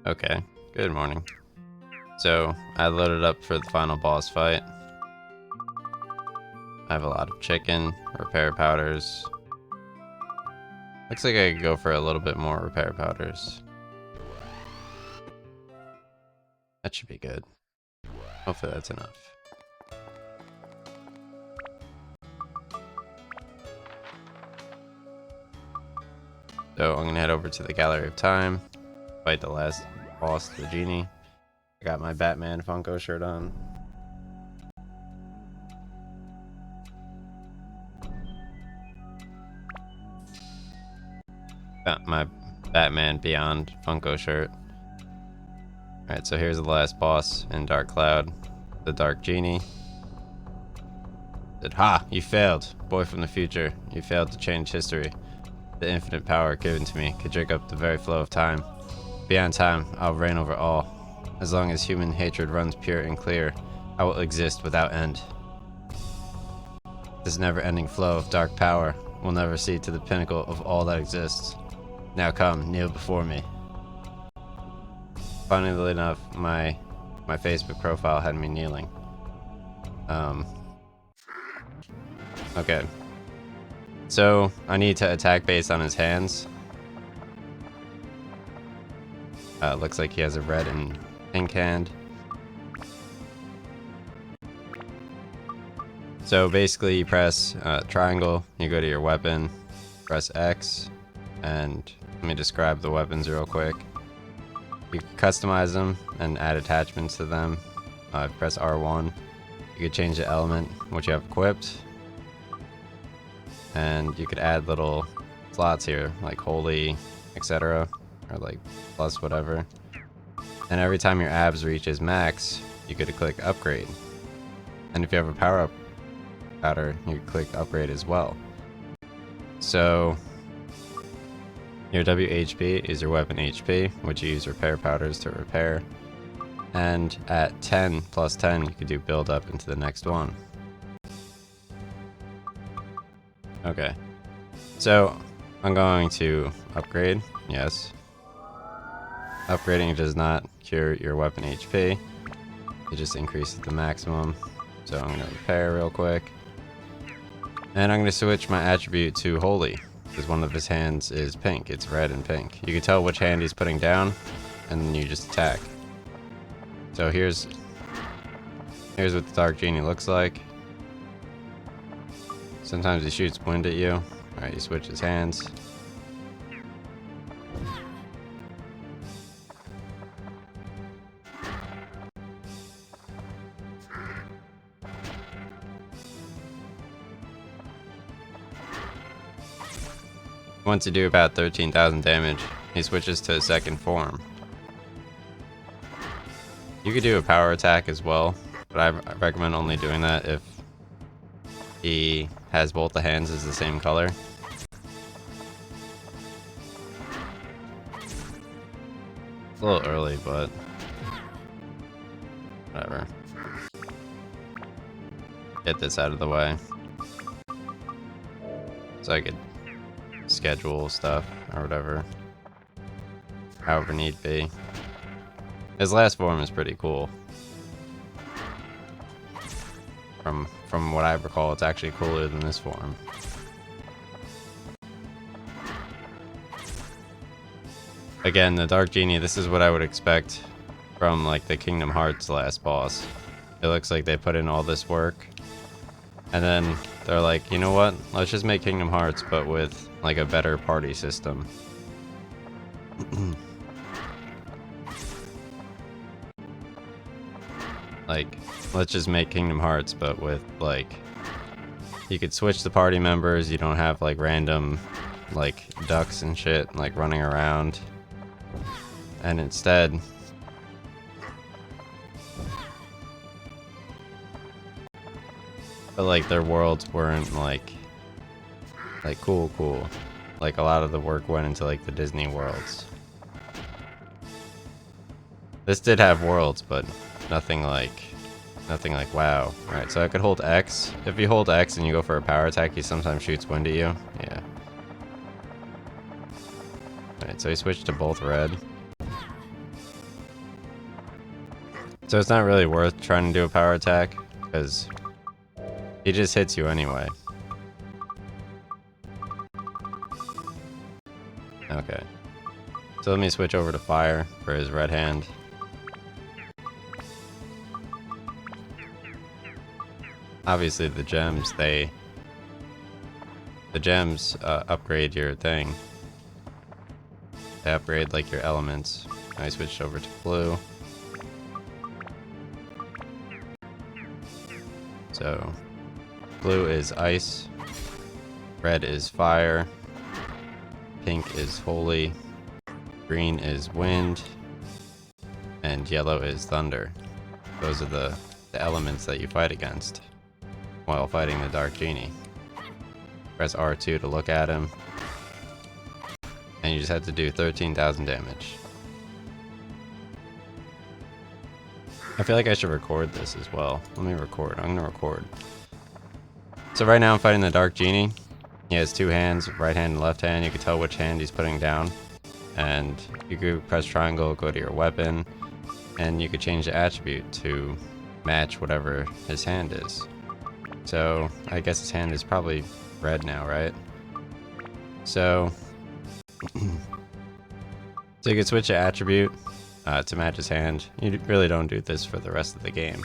Okay, good morning. So, I loaded up for the final boss fight. I have a lot of chicken, repair powders. Looks like I could go for a little bit more repair powders. That should be good. Hopefully that's enough. So I'm gonna head over to the Gallery of Time, fight the last boss, the Genie. I got my Batman Funko shirt on. Got my Batman Beyond Funko shirt. Alright, so here's the last boss in Dark Cloud, the Dark Genie. Said, "Ha! You failed, boy from the future. You failed to change history. The infinite power given to me could drink up the very flow of time. Beyond time, I'll reign over all. As long as human hatred runs pure and clear, I will exist without end. This never-ending flow of dark power will never see to the pinnacle of all that exists. Now come, kneel before me." Funnily enough, my Facebook profile had me kneeling. Okay. So, I need to attack based on his hands. Looks like he has a red and pink hand. So basically you press triangle, you go to your weapon, press X, and let me describe the weapons real quick. You can customize them and add attachments to them. Press R1. You could change the element which you have equipped. And you could add little slots here, like holy, etc. Or like plus whatever. And every time your abs reaches max, you could click upgrade. And if you have a power up powder, you could click upgrade as well. So your WHP is your weapon HP, which you use repair powders to repair. And at 10 plus 10, you could do build up into the next one. Okay, so I'm going to upgrade, yes. Upgrading does not cure your weapon HP, it just increases the maximum. So I'm going to repair real quick. And I'm going to switch my attribute to holy, because one of his hands is pink, it's red and pink. You can tell which hand he's putting down, and then you just attack. So here's what the Dark Genie looks like. Sometimes he shoots wind at you. Alright, you switch his hands. Once you do about 13,000 damage, he switches to his second form. You could do a power attack as well, but I recommend only doing that if he has both the hands as the same color. It's a little early, but whatever. Get this out of the way so I could schedule stuff or whatever, however need be. His last form is pretty cool. From what I recall, it's actually cooler than this form. Again, the Dark Genie, this is what I would expect from like the Kingdom Hearts last boss. It looks like they put in all this work, and then they're like, you know what? Let's just make Kingdom Hearts, but with like a better party system. Like, let's just make Kingdom Hearts, but with like, you could switch the party members. You don't have like random like ducks and shit like running around, and instead but like their worlds weren't like cool. Like a lot of the work went into like the Disney worlds. This did have worlds, but nothing like wow. Alright, so I could hold X. If you hold X and you go for a power attack, he sometimes shoots wind at you. Yeah. Alright, so he switched to both red. So it's not really worth trying to do a power attack, because he just hits you anyway. Okay. So let me switch over to fire for his red hand. Obviously the gems, upgrade your thing. They upgrade like your elements. I switched over to blue. So blue is ice, red is fire, pink is holy, green is wind, and yellow is thunder. Those are the elements that you fight against while fighting the Dark Genie. Press R2 to look at him, and you just have to do 13,000 damage. I feel like I should record this as well. Let me record. I'm gonna record. So right now I'm fighting the Dark Genie. He has two hands, right hand and left hand. You can tell which hand he's putting down. And you could press triangle, go to your weapon, and you could change the attribute to match whatever his hand is. So I guess his hand is probably red now, right? So, so you can switch the attribute to match his hand. You really don't do this for the rest of the game.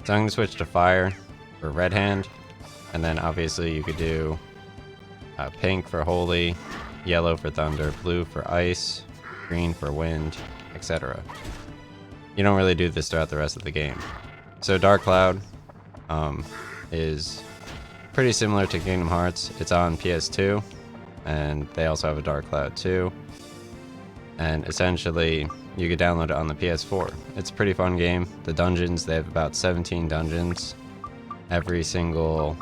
So I'm going to switch to fire for red hand, and then obviously you could do pink for holy, yellow for thunder, blue for ice, green for wind, etc. You don't really do this throughout the rest of the game. So Dark Cloud is pretty similar to Kingdom Hearts. It's on PS2, and they also have a Dark Cloud 2. And essentially, you could download it on the PS4. It's a pretty fun game. The dungeons, they have about 17 dungeons. Every single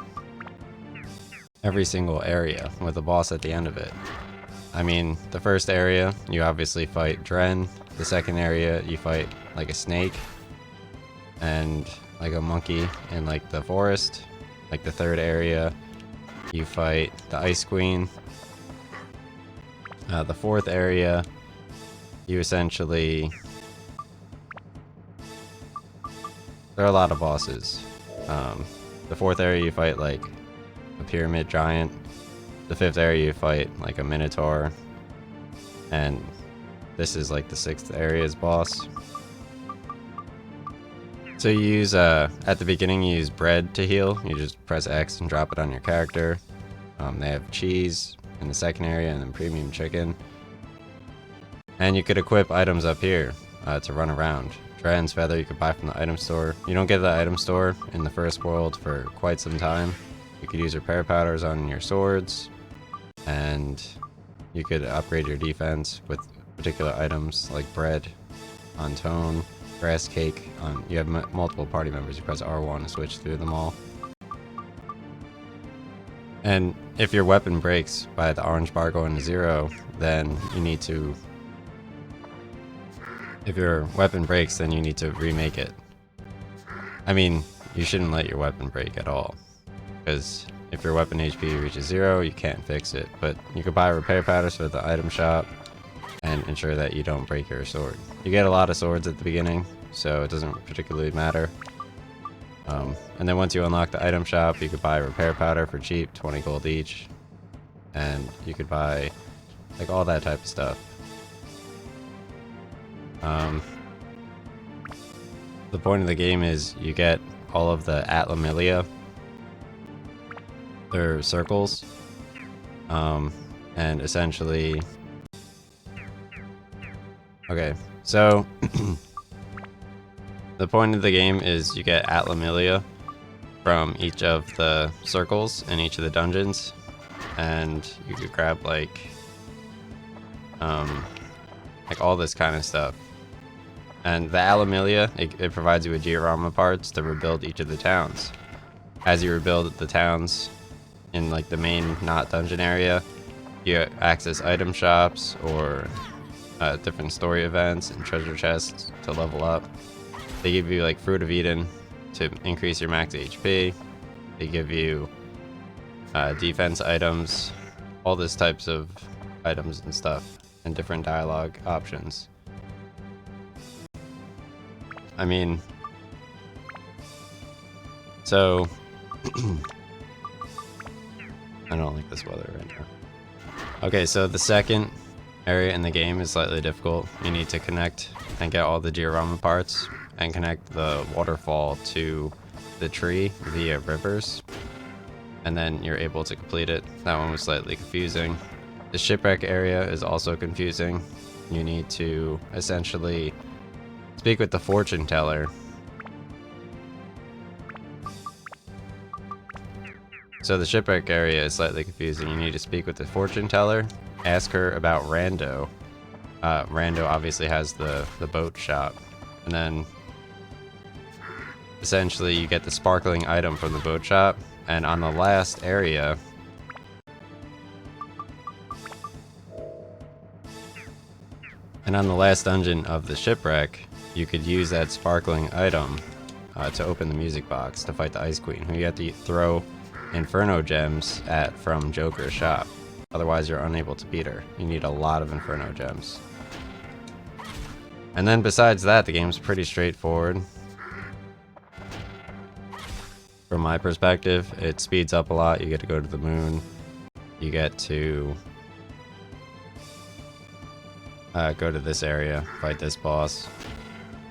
area with a boss at the end of it. I mean, the first area, you obviously fight Dren. The second area, you fight like a snake and like a monkey in like the forest. Like the third area, you fight the Ice Queen. The fourth area, you essentially... There are a lot of bosses. The fourth area, you fight like a pyramid giant. The fifth area, you fight like a minotaur. And this is like the sixth area's boss. So you use, at the beginning you use bread to heal. You just press X and drop it on your character. They have cheese in the second area and then premium chicken. And you could equip items up here to run around. Dren's Feather you could buy from the item store. You don't get the item store in the first world for quite some time. You could use repair powders on your swords. And you could upgrade your defense with particular items like bread on Tone. Grass cake on. You have multiple party members. You press R1 to switch through them all. And if your weapon breaks by the orange bar going to 0, then you need to... If your weapon breaks, then you need to remake it. I mean, you shouldn't let your weapon break at all. Because if your weapon HP reaches 0, you can't fix it. But you could buy repair powders for the item shop and ensure that you don't break your sword. You get a lot of swords at the beginning, so it doesn't particularly matter. And then once you unlock the item shop, you could buy repair powder for cheap, 20 gold each. And you could buy like all that type of stuff. The point of the game is you get all of the Atlamilia. They're circles. And essentially... Okay, so... The point of the game is you get Atlamilia from each of the circles in each of the dungeons. And you could grab like all this kind of stuff. And the Atlamilia, it provides you with diorama parts to rebuild each of the towns. As you rebuild the towns in like the main not dungeon area, you access item shops or different story events and treasure chests to level up. They give you like Fruit of Eden to increase your max HP. They give you defense items, all this types of items and stuff, and different dialogue options. I mean, so I don't like this weather right now. Okay, so the second area in the game is slightly difficult. You need to connect and get all the diorama parts and connect the waterfall to the tree via rivers, and then you're able to complete it. That one was slightly confusing. The shipwreck area is also confusing. You need to essentially speak with the fortune teller. So the shipwreck area is slightly confusing. You need to speak with the fortune teller, ask her about Rando. Rando obviously has the boat shop. And then essentially you get the sparkling item from the boat shop. And on the last area, and on the last dungeon of the shipwreck, you could use that sparkling item to open the music box to fight the Ice Queen, who you have to throw Inferno gems at from Joker's shop. Otherwise, you're unable to beat her. You need a lot of Inferno gems. And then besides that, the game's pretty straightforward. From my perspective, it speeds up a lot. You get to go to the moon. You get to go to this area, fight this boss.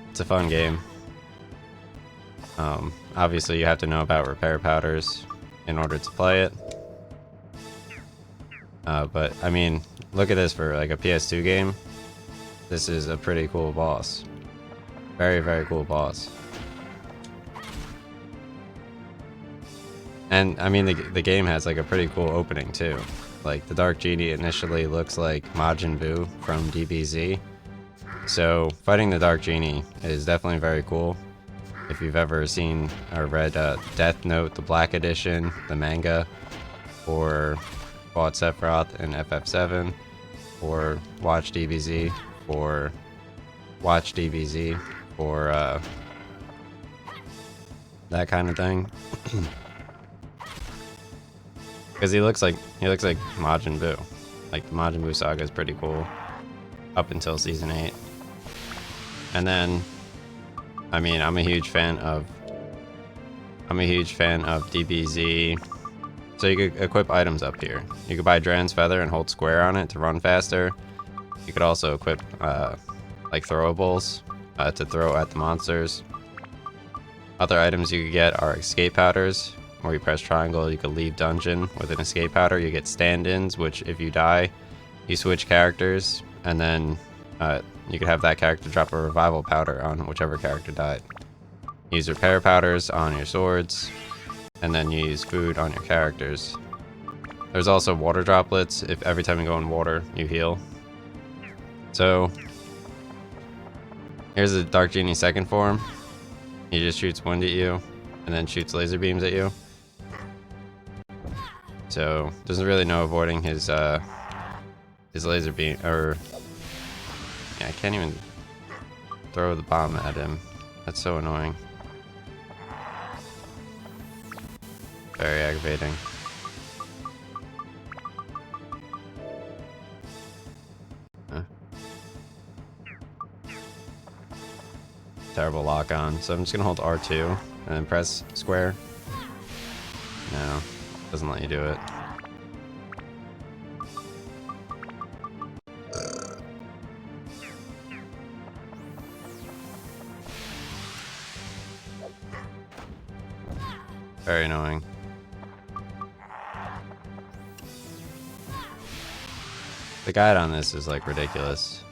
It's a fun game. Obviously, you have to know about repair powders in order to play it. But I mean, look at this for like a PS2 game. This is a pretty cool boss. Very, very cool boss. And I mean, the game has like a pretty cool opening too. Like the Dark Genie initially looks like Majin Buu from DBZ. So fighting the Dark Genie is definitely very cool. If you've ever seen or read Death Note, the Black Edition, the manga, or fought Sephiroth in FF7, or watched DBZ, or watched DBZ, or that kind of thing. Because he looks like Majin Buu. Like the Majin Buu saga is pretty cool up until season 8. And then, I mean, I'm a huge fan of DBZ. So you could equip items up here. You could buy Dran's Feather and hold square on it to run faster. You could also equip like throwables to throw at the monsters. Other items you could get are escape powders, where you press triangle, you can leave dungeon with an escape powder. You get stand-ins, which if you die, you switch characters, and then you could have that character drop a revival powder on whichever character died. Use repair powders on your swords, and then you use food on your characters. There's also water droplets. If every time you go in water, you heal. So here's the Dark Genie second form. He just shoots wind at you, and then shoots laser beams at you. So there's really no avoiding his laser beam, or yeah, I can't even throw the bomb at him. That's so annoying. Very aggravating. Huh. Terrible lock on. So I'm just gonna hold R2 and then press square. No. Doesn't let you do it. Very annoying. The guide on this is like ridiculous.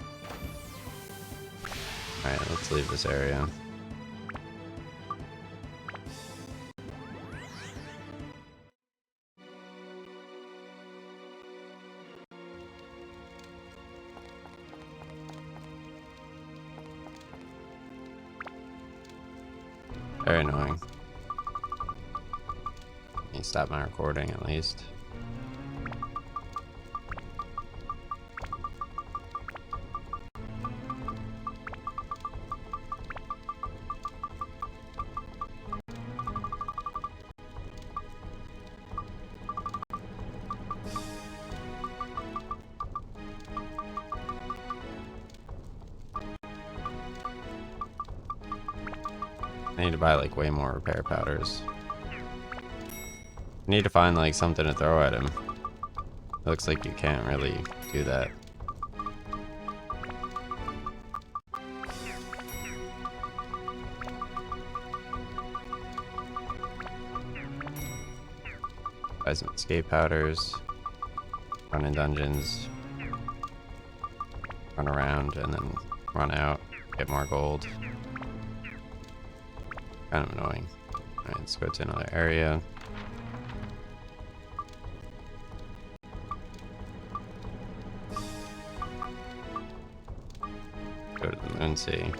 Alright, let's leave this area. Very annoying. Can you stop my recording at least? I need to buy like way more repair powders. I need to find like something to throw at him. Looks like you can't really do that. Buy some escape powders. Run in dungeons. Run around and then run out. Get more gold. Kind of annoying. Alright, let's go to another area. Go to the Moon Sea.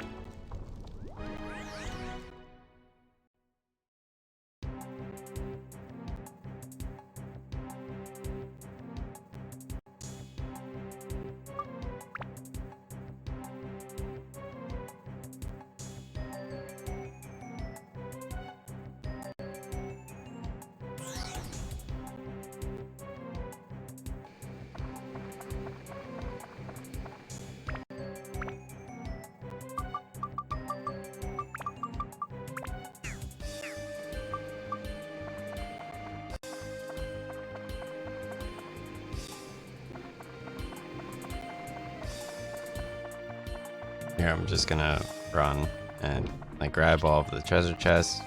Here, I'm just gonna run and like grab all of the treasure chests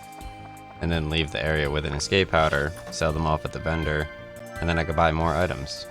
and then leave the area with an escape powder, sell them off at the vendor, and then I could buy more items.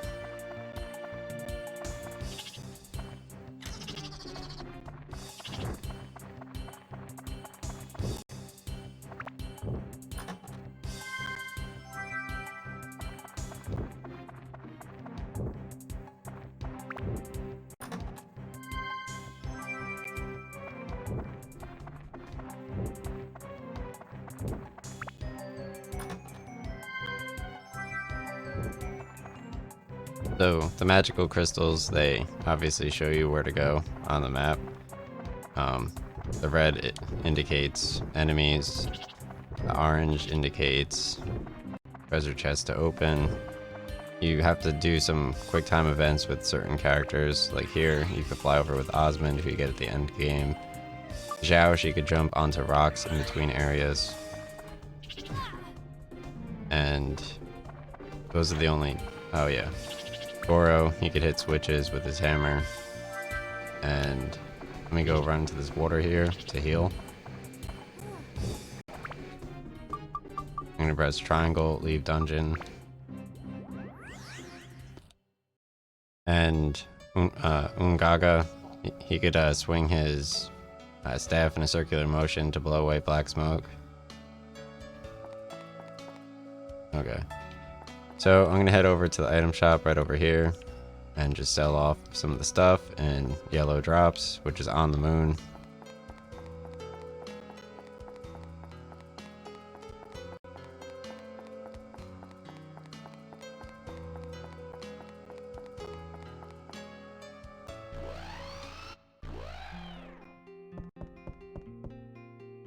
So the magical crystals, they obviously show you where to go on the map. The red indicates enemies, the orange indicates treasure chests to open. You have to do some quick time events with certain characters, like here you could fly over with Osmond if you get at the end game. Zhao, she could jump onto rocks in between areas. And those are the only... oh yeah. Goro, he could hit switches with his hammer. And let me go run to this water here to heal. I'm gonna press triangle, leave dungeon. And Ungaga, he could swing his staff in a circular motion to blow away black smoke. Okay. So I'm gonna head over to the item shop right over here and just sell off some of the stuff in yellow drops, which is on the moon.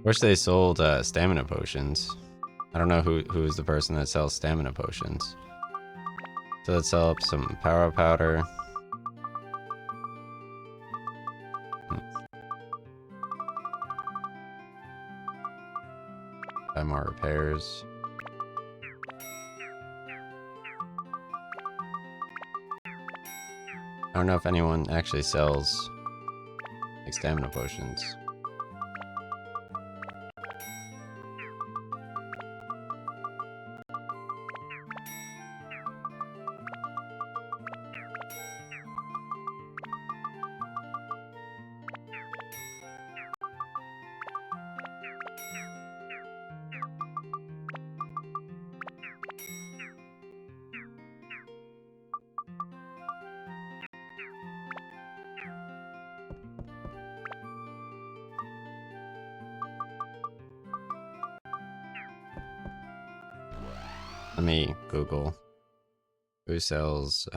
Wish they sold stamina potions. I don't know who's the person that sells stamina potions. So let's sell up some power powder. Buy more repairs. I don't know if anyone actually sells like stamina potions. Let me Google who sells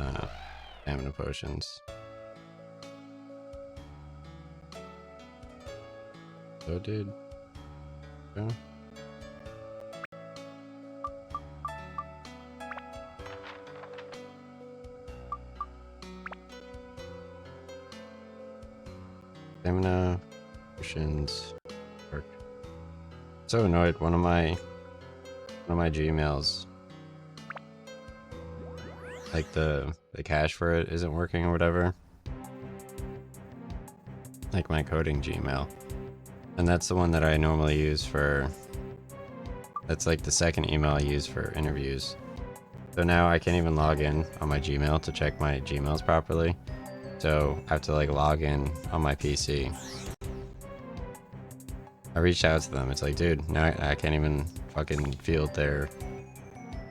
stamina potions. So dude. Yeah. Stamina potions. Work. so annoyed. One of my Gmails, like the cache for it isn't working or whatever. Like my coding Gmail. And that's the one that I normally use for, that's like the second email I use for interviews. So now I can't even log in on my Gmail to check my Gmails properly. So I have to like log in on my PC. I reached out to them. It's like, dude, now I can't even fucking field their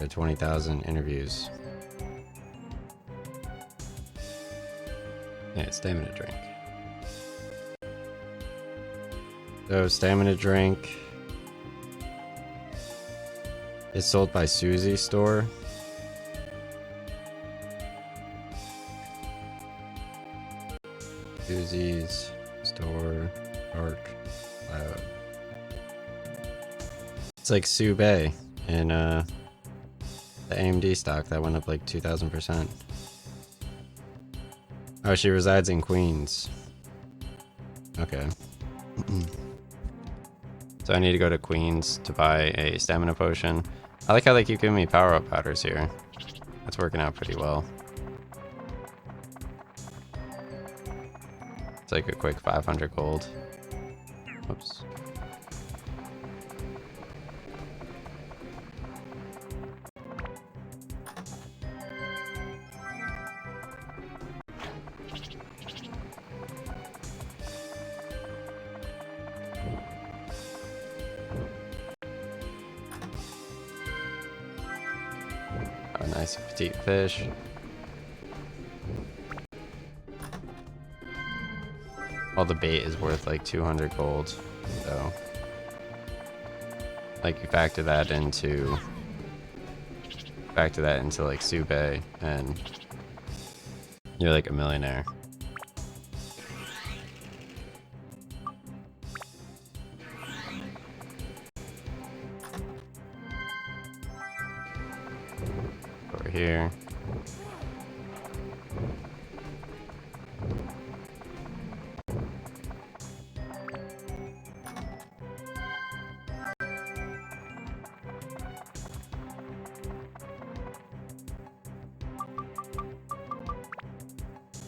20,000 interviews. Yeah, stamina drink. So stamina drink is sold by Susie's store. Susie's store, Arc Cloud. It's like Sue Bay in the AMD stock that went up like 2,000%. Oh, she resides in Queens. Okay. So I need to go to Queens to buy a stamina potion. I like how they keep giving me power-up powders here. That's working out pretty well. It's like a quick 500 gold. Oops. Oh, nice petite fish. All the bait is worth like 200 gold, so like you factor that into like Sube, and you're like a millionaire. Over here.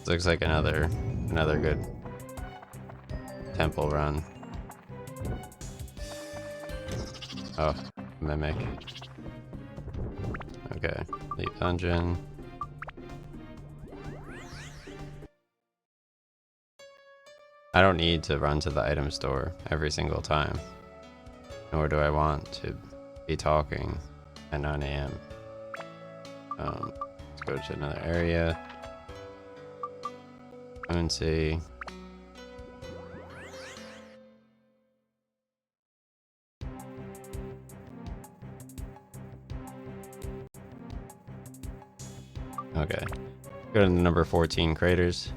Looks like another good temple run. Oh, mimic. Okay, leave dungeon. I don't need to run to the item store every single time, nor do I want to be talking at 9 AM. Let's go to another area. And see. Okay. Go to the number 14 craters.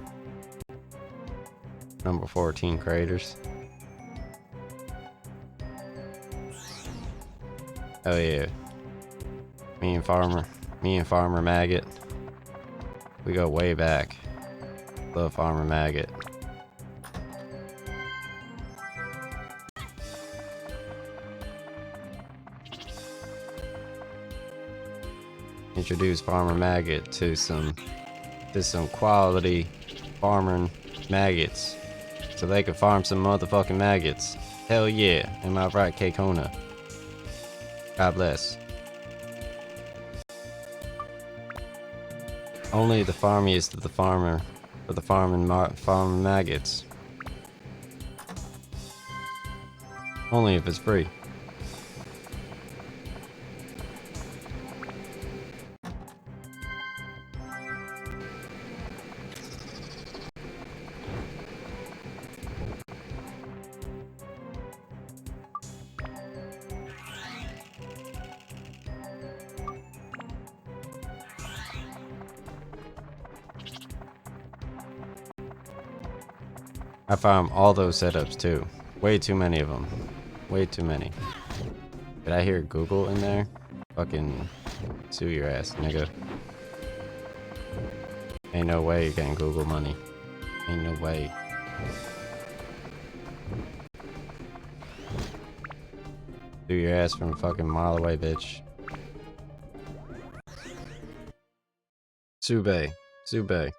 Number 14 craters. Oh yeah. Me and Farmer Maggot. We go way back. Love Farmer Maggot. Introduce Farmer Maggot to some quality farming maggots, so they can farm some motherfucking maggots. Hell yeah, am I right, K-Kona? God bless. Only the farmiest of the farmer for the farming maggots. Only if it's free. I found all those setups too. Way too many of them. Way too many. Did I hear Google in there? Fucking sue your ass, nigga. Ain't no way you're getting Google money. Ain't no way. Do your ass from a fucking mile away, bitch. Sube. Sube.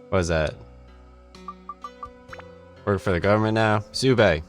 What is that? Work for the government now? Sube.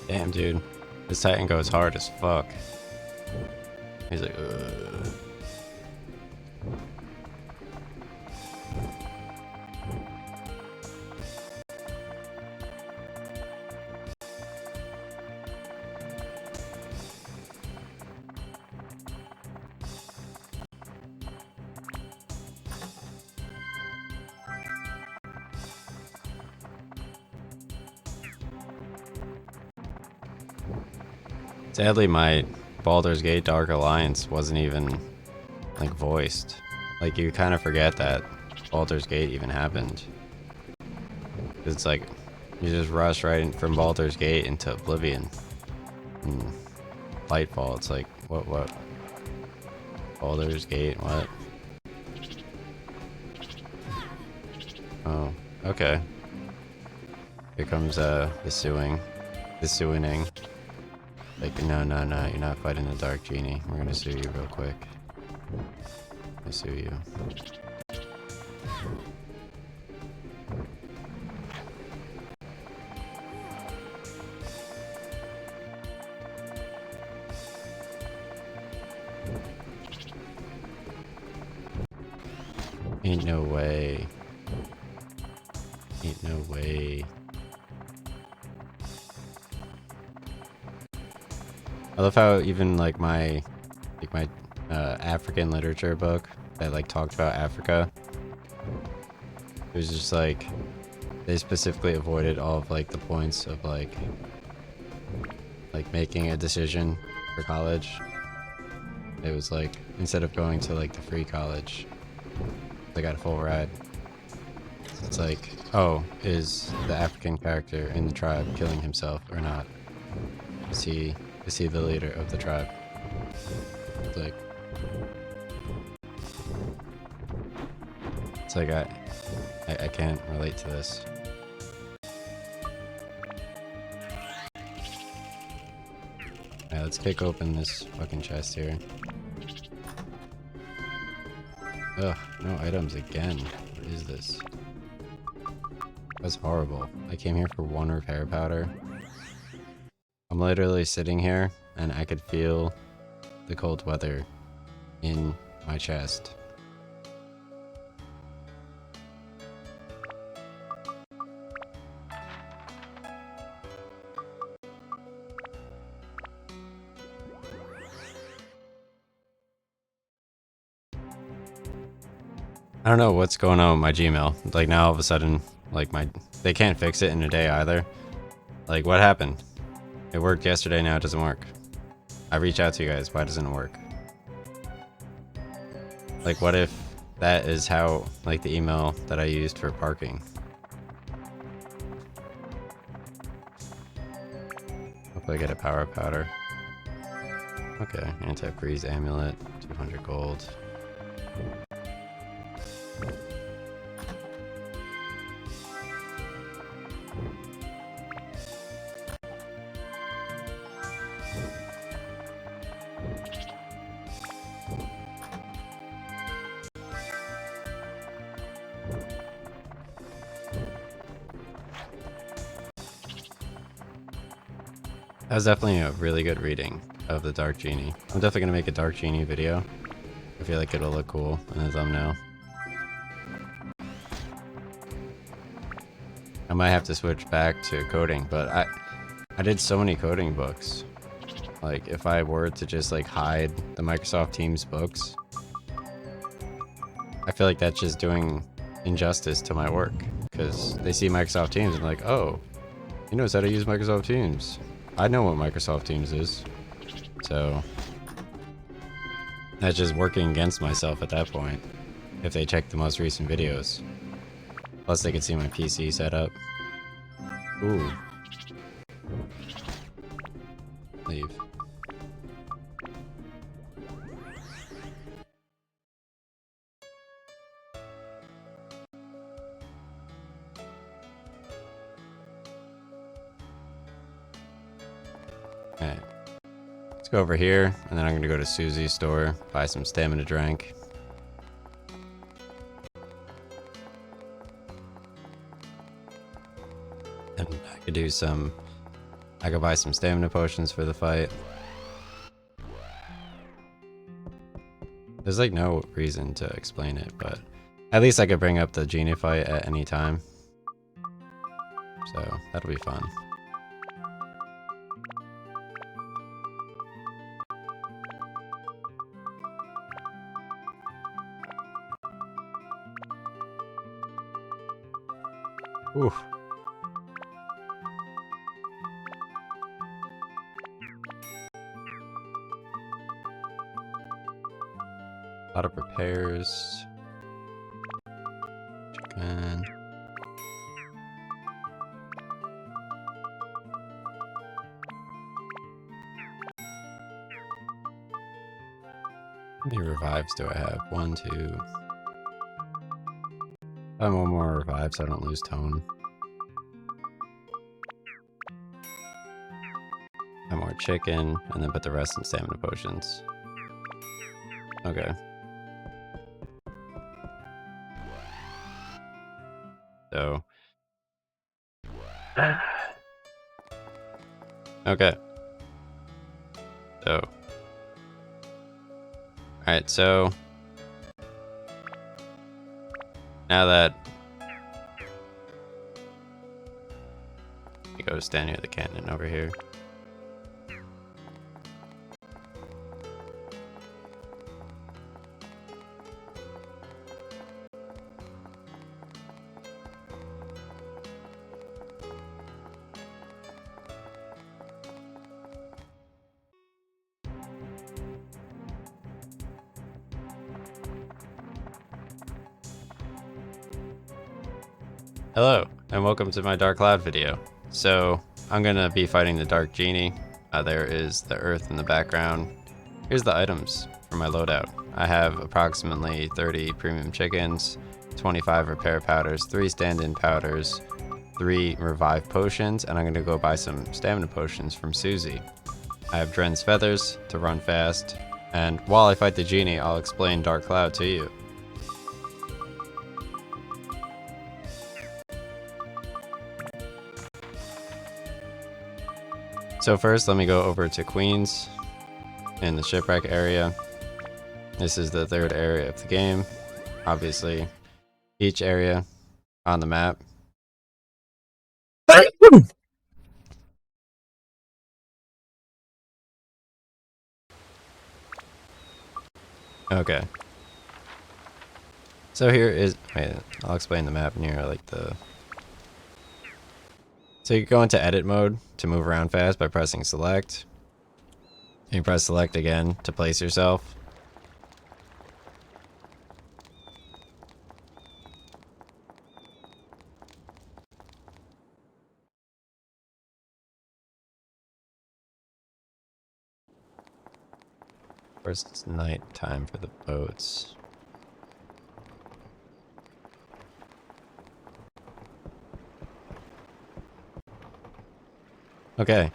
Damn, dude. This Titan goes hard as fuck. He's like, ugh. Sadly, my Baldur's Gate Dark Alliance wasn't even, like, voiced. Like, you kind of forget that Baldur's Gate even happened. It's like, you just rush right in from Baldur's Gate into Oblivion. And Lightfall, it's like, what? Baldur's Gate, what? Oh, okay. Here comes, the suing. The suing-ing. Like, no, you're not fighting the Dark Genie. We're gonna sue you real quick. I sue you. Ain't no way. Ain't no way. I love how even like my African literature book that like talked about Africa, it was just like they specifically avoided all of like the points of like making a decision for college. It was like instead of going to like the free college, they got a full ride. It's like, oh, is the African character in the tribe killing himself or not? Is he the leader of the tribe? It's like I can't relate to this. Yeah, let's kick open this fucking chest here. Ugh, no items again. What is this? That's horrible. I came here for one repair powder. I'm literally sitting here and I could feel the cold weather in my chest. I don't know what's going on with my Gmail. Like now all of a sudden, like they can't fix it in a day either. Like what happened? It worked yesterday, now it doesn't work. I reach out to you guys, why doesn't it work? Like what if that is how, like the email that I used for parking? Hopefully I get a power powder. Okay, anti-freeze amulet, 200 gold. That was definitely a really good reading of the Dark Genie. I'm definitely going to make a Dark Genie video. I feel like it'll look cool in the thumbnail. might have to switch back to coding, but I did so many coding books. Like, if I were to just like hide the Microsoft Teams books, I feel like that's just doing injustice to my work, because they see Microsoft Teams and like, oh, he knows how to use Microsoft Teams. I know what Microsoft Teams is. So that's just working against myself at that point, if they check the most recent videos. Plus they can see my PC setup. Ooh. Leave. Alright. Let's go over here, and then I'm gonna go to Susie's store, buy some stamina drink. And I could buy some stamina potions for the fight. There's like no reason to explain it, but at least I could bring up the Genie fight at any time. So that'll be fun. Oof. A lot of repairs. Chicken. How many revives do I have? 1, 2. I have one more revive so I don't lose tone. Have more chicken, and then put the rest in stamina potions. Okay. So. Okay. So. Alright, so. Now that. You go stand near the cannon over here. Hello, and welcome to my Dark Cloud video. So, I'm gonna be fighting the Dark Genie. There is the earth in the background. Here's the items for my loadout. I have approximately 30 premium chickens, 25 repair powders, 3 stand-in powders, 3 revive potions, and I'm gonna go buy some stamina potions from Susie. I have Dren's feathers to run fast, and while I fight the Genie, I'll explain Dark Cloud to you. So first, let me go over to Queens in the shipwreck area. This is the 3rd area of the game. Obviously, each area on the map. Okay. So here is, wait, I'll explain the map near like the. So you go into edit mode to move around fast by pressing select. You press select again to place yourself. First, it's night time for the boats. Okay,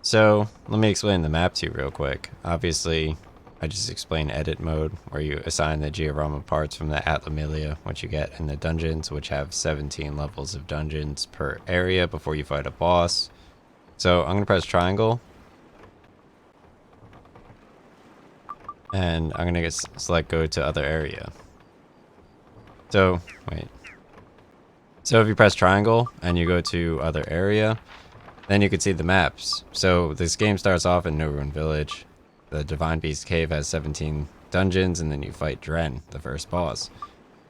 so let me explain the map to you real quick. Obviously, I just explained edit mode, where you assign the Georama parts from the Atlamilia, which you get in the dungeons, which have 17 levels of dungeons per area before you fight a boss. So I'm going to press triangle. And I'm going to select go to other area. So, wait. So if you press triangle and you go to other area, then you can see the maps. So this game starts off in No Ruin Village. The Divine Beast Cave has 17 dungeons, and then you fight Dren, the first boss.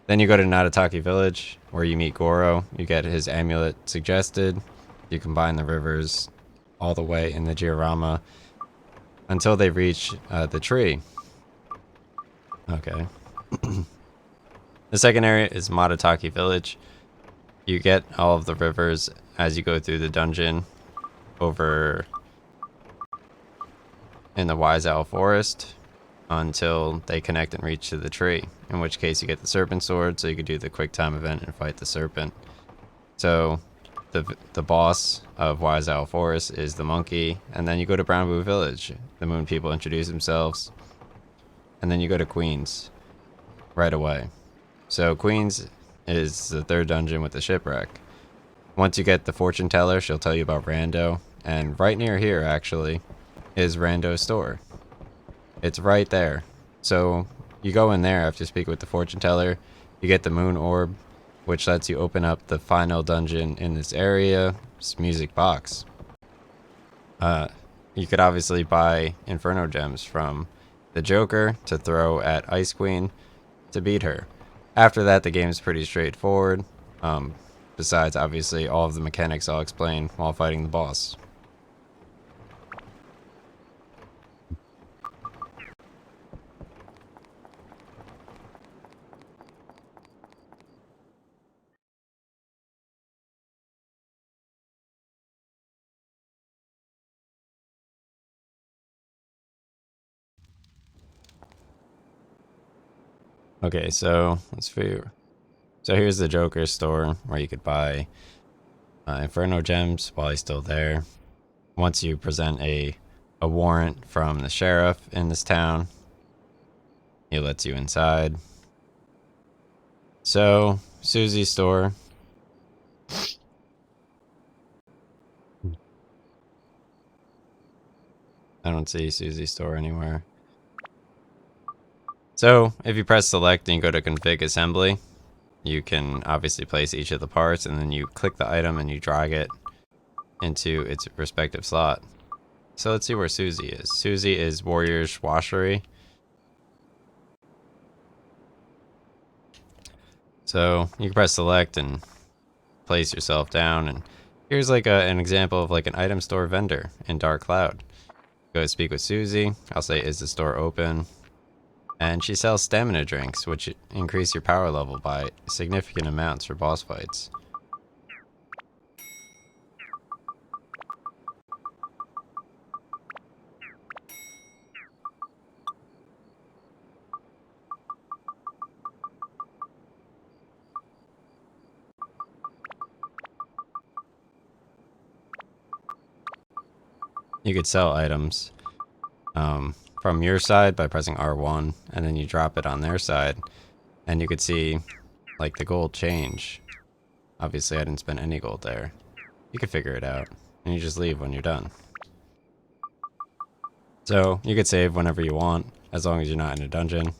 Then you go to Natataki Village, where you meet Goro. You get his amulet suggested. You combine the rivers all the way in the diorama until they reach the tree. Okay. The second area is Matataki Village. You get all of the rivers as you go through the dungeon over in the Wise Owl Forest until they connect and reach to the tree, in which case you get the Serpent Sword, so you can do the quick time event and fight the serpent. So the boss of Wise Owl Forest is the monkey, and then you go to Brown Boo Village. The moon people introduce themselves, and then you go to Queens right away. So Queens is the third dungeon with the shipwreck. Once you get the fortune teller, she'll tell you about Rando, and right near here actually is Rando's store. It's right there. So you go in there after speaking with the fortune teller, you get the moon orb, which lets you open up the final dungeon in this area, music box. You could obviously buy Inferno gems from the Joker to throw at Ice Queen to beat her. After that, the game's pretty straightforward. Besides, obviously, all of the mechanics I'll explain while fighting the boss. Okay, so let's figure. So here's the Joker store where you could buy Inferno gems while he's still there. Once you present a warrant from the sheriff in this town, he lets you inside. So Susie's store. I don't see Susie's store anywhere. So if you press select and you go to config assembly, you can obviously place each of the parts, and then you click the item and you drag it into its respective slot. So let's see where Susie is. Susie is Warrior's Washery. So you can press select and place yourself down, and here's like an example of like an item store vendor in Dark Cloud. Go to speak with Susie. I'll say, is the store open? And she sells stamina drinks, which increase your power level by significant amounts for boss fights. You could sell items from your side by pressing R1, and then you drop it on their side, and you could see like the gold change. Obviously, I didn't spend any gold there. You could figure it out, and you just leave when you're done. So you could save whenever you want, as long as you're not in a dungeon.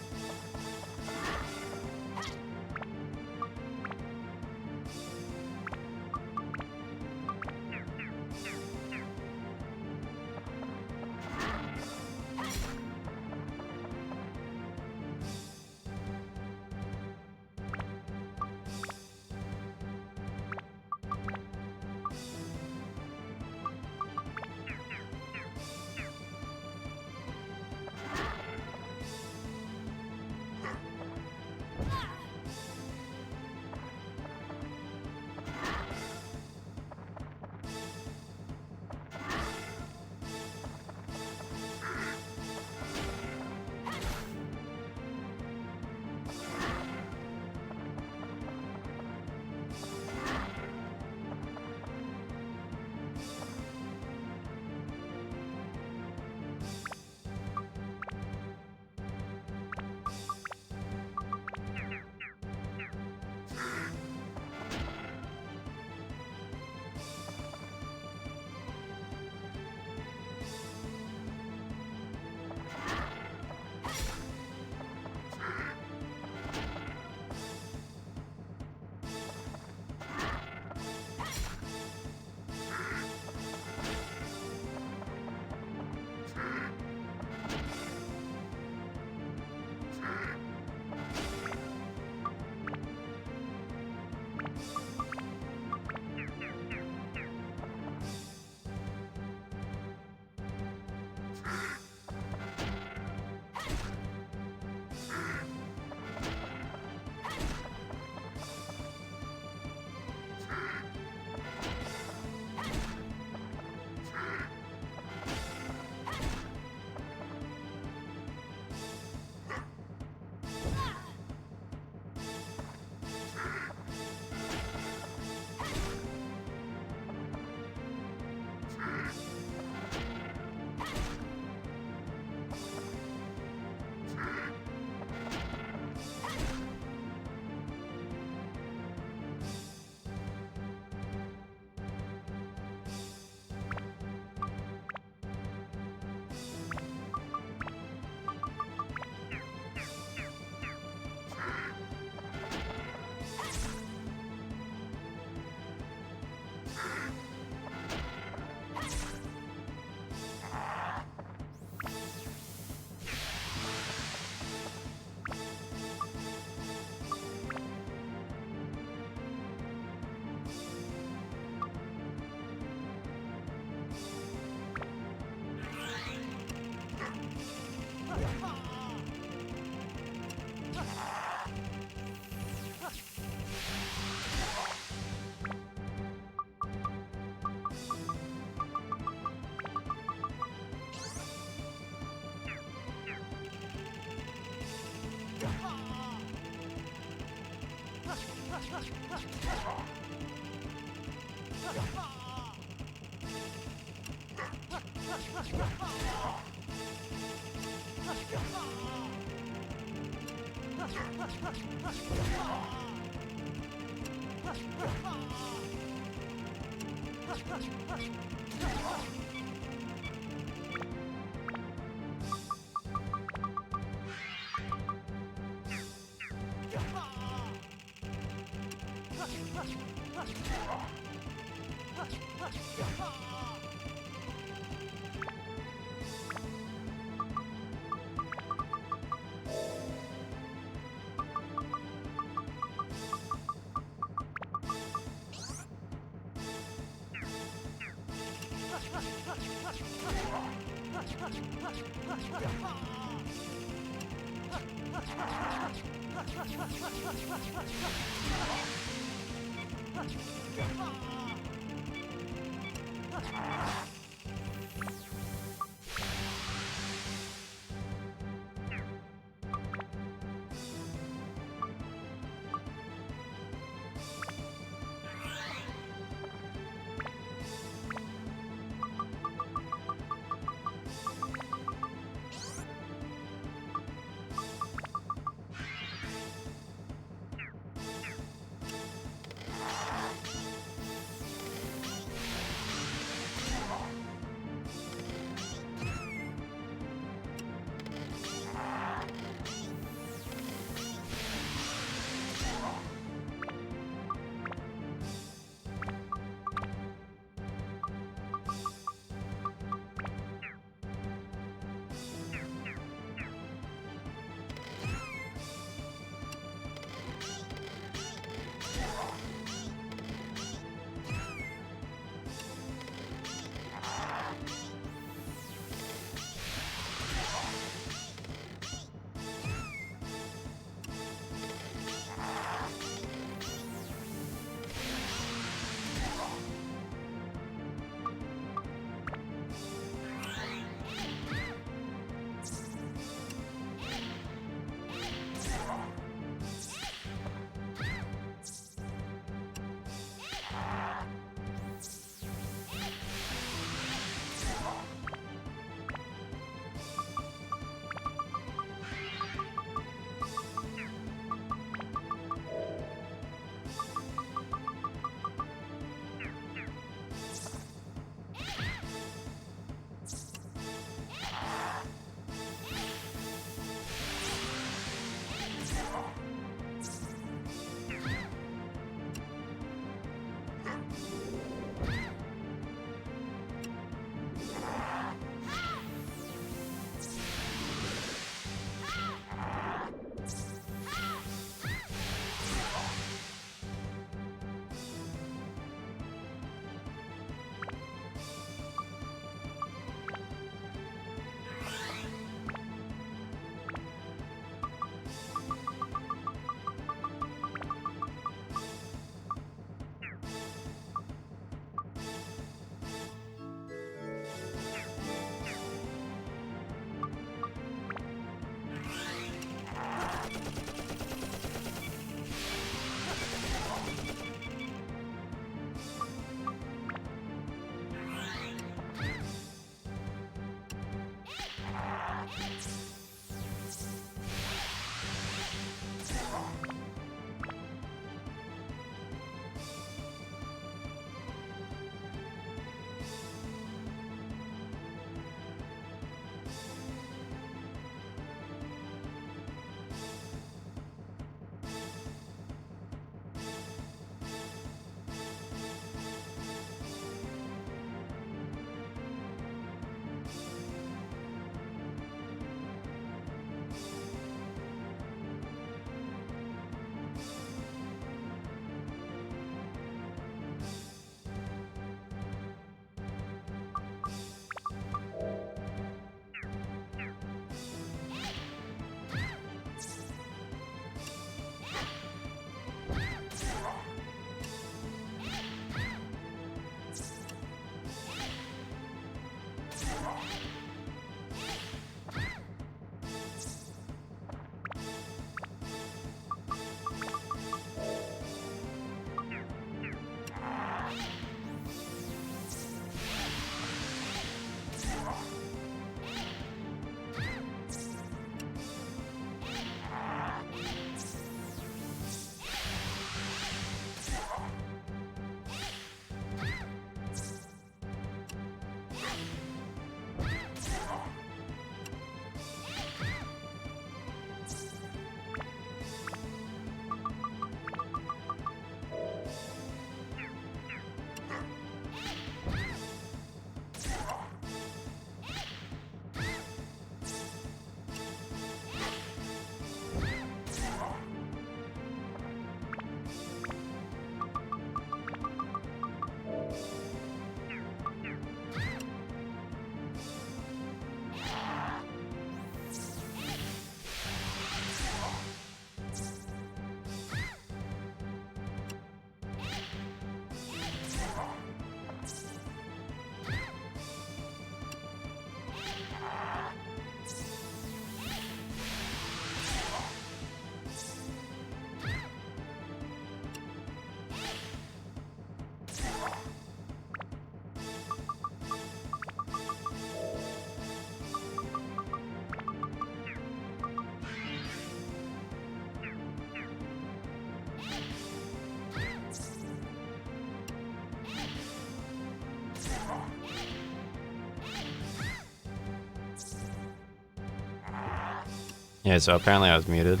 Yeah, so apparently I was muted.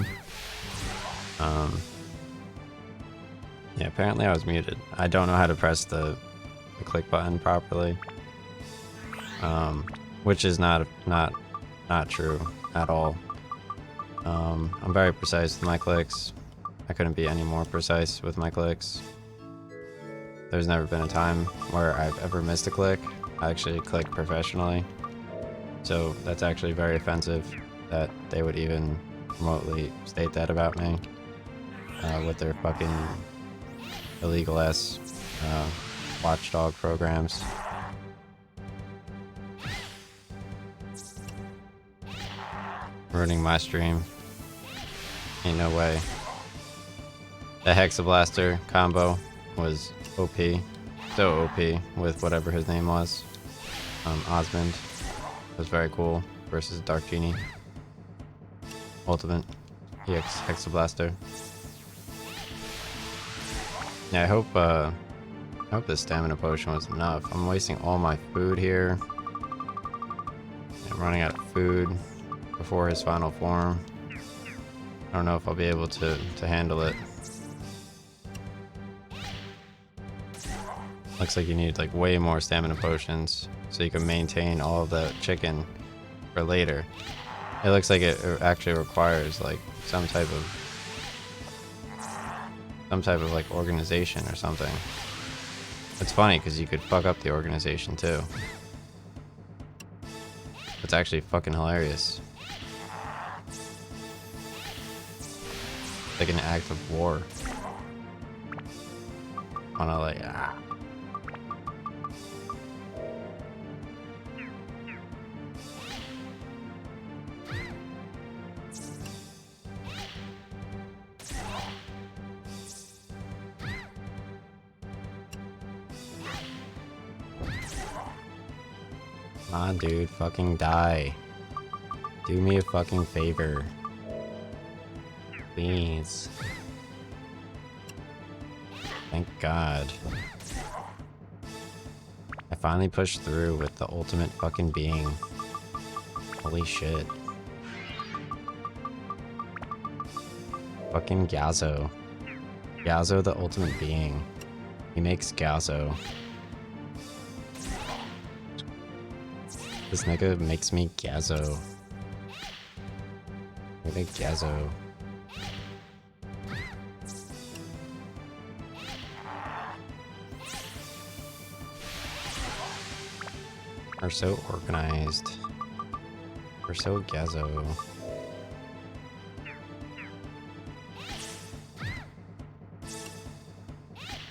Yeah, apparently I was muted. I don't know how to press the click button properly. Which is not true at all. I'm very precise with my clicks. I couldn't be any more precise with my clicks. There's never been a time where I've ever missed a click. I actually click professionally. So that's actually very offensive that they would even remotely state that about me. With their fucking illegal ass watchdog programs. Ruining my stream. Ain't no way. The Hexablaster combo was OP. So OP with whatever his name was. Osmond. Was very cool. Versus Dark Genie. Ultimate. EX Hexablaster. Yeah, I hope the stamina potion was enough. I'm wasting all my food here. I'm running out of food before his final form. I don't know if I'll be able to handle it. Looks like you need like way more stamina potions so you can maintain all of the chicken for later. It looks like it actually requires like some type of like organization or something. It's funny because you could fuck up the organization too. It's actually fucking hilarious. Like an act of war. Wanna like Come on, dude, fucking die. Do me a fucking favor. Please. Thank God. I finally pushed through with the ultimate fucking being. Holy shit. Fucking Gazo. Gazo the ultimate being. He makes Gazo. This nigga makes me Gazo. I make Gazo. We're so organized. We're so Gazo.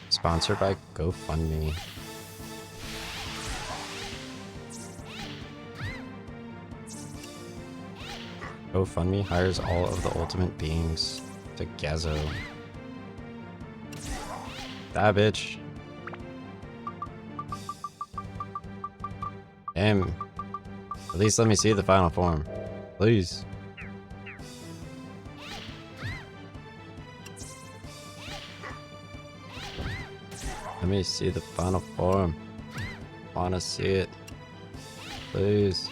Sponsored by GoFundMe. GoFundMe hires all of the ultimate beings to Gazo. That bitch. Damn. At least let me see the final form. Please. Let me see the final form. Wanna see it. Please.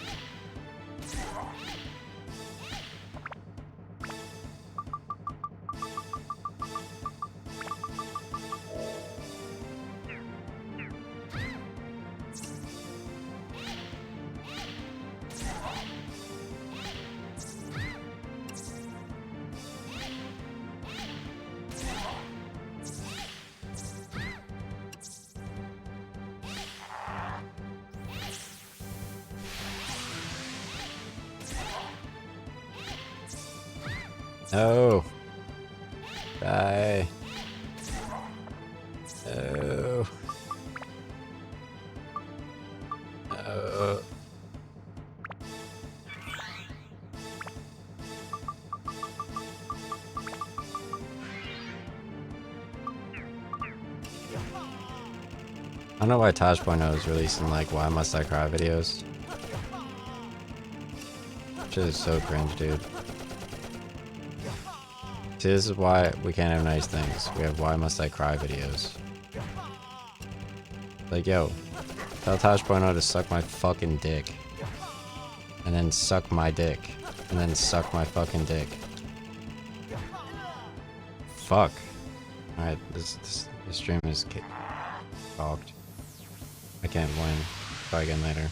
No. Die. No. No. I don't know why Taj.0 is releasing like Why Must I Cry videos. Shit is so cringe, dude. See, this is why we can't have nice things. We have Why Must I Cry videos. Like, yo, tell Taj.0 to suck my fucking dick. And then suck my dick. and then suck my fucking dick. Fuck. Alright, this stream is fogged. I can't win. Try again later.